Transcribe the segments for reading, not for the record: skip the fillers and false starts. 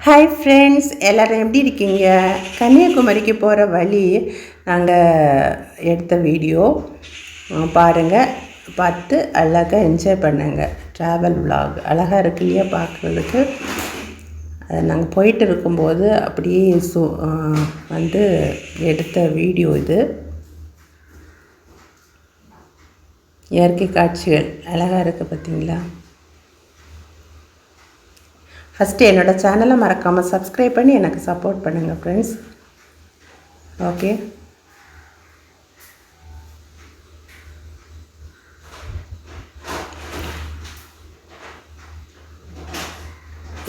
Hi friends, எல்லோரும் எப்படி இருக்கீங்க? கன்னியாகுமரிக்கு போகிற வழி நாங்கள் எடுத்த வீடியோ பாருங்கள், பார்த்து அழகாக என்ஜாய் பண்ணுங்க. ட்ராவல் விலாக் அழகாக இருக்கு இல்லையா பார்க்குறதுக்கு. நாங்கள் போயிட்டு இருக்கும்போது அப்படியே வந்து எடுத்த வீடியோ இது. இயற்கை காட்சிகள் அழகாக இருக்குது பார்த்தீங்களா? ஃபஸ்ட்டு என்னோடய சேனலை மறக்காமல் சப்ஸ்கிரைப் பண்ணி எனக்கு சப்போர்ட் பண்ணுங்கள் ஃப்ரெண்ட்ஸ். ஓகே,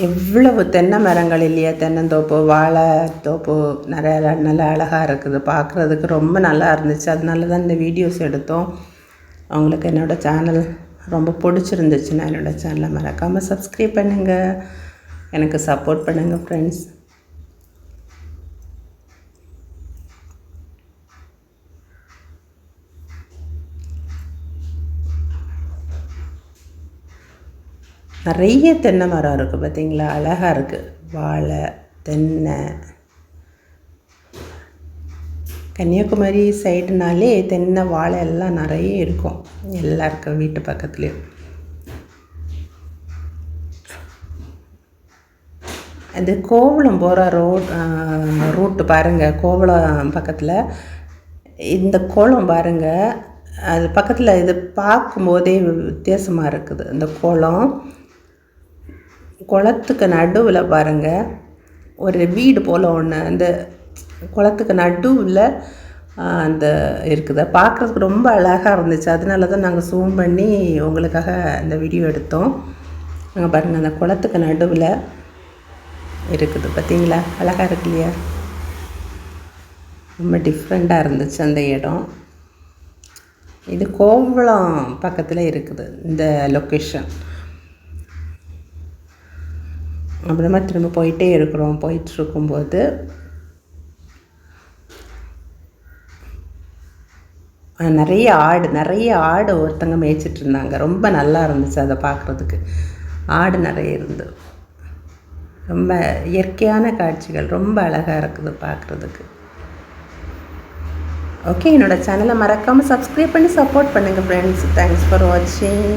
எவ்வளவு தென்னை மரங்கள் இல்லையா, தென்னந்தோப்பு, வாழை தோப்பு நிறையா நல்லா அழகாக இருக்குது பார்க்குறதுக்கு. ரொம்ப நல்லா இருந்துச்சு, அதனால தான் இந்த வீடியோஸ் எடுத்தோம். அவங்களுக்கு என்னோடய சேனல் ரொம்ப பிடிச்சிருந்துச்சுன்னா என்னோடய சேனலை மறக்காமல் சப்ஸ்கிரைப் பண்ணுங்கள், எனக்கு சப்போர்ட் பண்ணுங்கள் ஃப்ரெண்ட்ஸ். நிறைய தென்னை மரம் இருக்குது பார்த்தீங்களா, அழகாக இருக்குது. வாழை, தென்னை. கன்னியாகுமரி சைடுனாலே தென்னை, வாழை எல்லாம் நிறைய இருக்கும், எல்லாம் இருக்குது வீட்டு பக்கத்துலேயும். அது கோவளம் போகிற ரூட்டு பாருங்கள். கோவளம் பக்கத்தில் இந்த கோலம் பாருங்கள், அது பக்கத்தில் இது பார்க்கும்போதே வித்தியாசமாக இருக்குது. இந்த கோலம், குளத்துக்கு நடுவில் பாருங்கள் ஒரு வீடு போல் ஒன்று, அந்த குளத்துக்கு நடுவில் அந்த இருக்குது. பார்க்குறதுக்கு ரொம்ப அழகாக இருந்துச்சு, அதனால தான் நாங்கள் ஜூம் பண்ணி உங்களுக்காக இந்த வீடியோ எடுத்தோம். அங்கே பாருங்கள், அந்த குளத்துக்கு நடுவில் இருக்குது பார்த்தீங்களா, அழகாக இருக்கு இல்லையா? ரொம்ப டிஃப்ரெண்ட்டாக இருந்துச்சு அந்த இடம். இது கோவளம் பக்கத்தில் இருக்குது இந்த லொக்கேஷன். அப்புறமா திரும்ப போயிட்டே இருக்கிறோம். போயிட்டுருக்கும்போது நிறைய ஆடு ஒருத்தங்க மேய்ச்சிட்டு இருந்தாங்க. ரொம்ப நல்லா இருந்துச்சு அதை பார்க்குறதுக்கு. ஆடு நிறைய இருந்து, ரொம்ப இயற்கையான காட்சிகள், ரொம்ப அழகாக இருக்குது பார்க்குறதுக்கு. ஓகே, என்னோடய சேனலை மறக்காமல் சப்ஸ்கிரைப் பண்ணி சப்போர்ட் பண்ணுங்கள் ஃப்ரெண்ட்ஸ். தேங்க்ஸ் ஃபார் வாட்சிங்.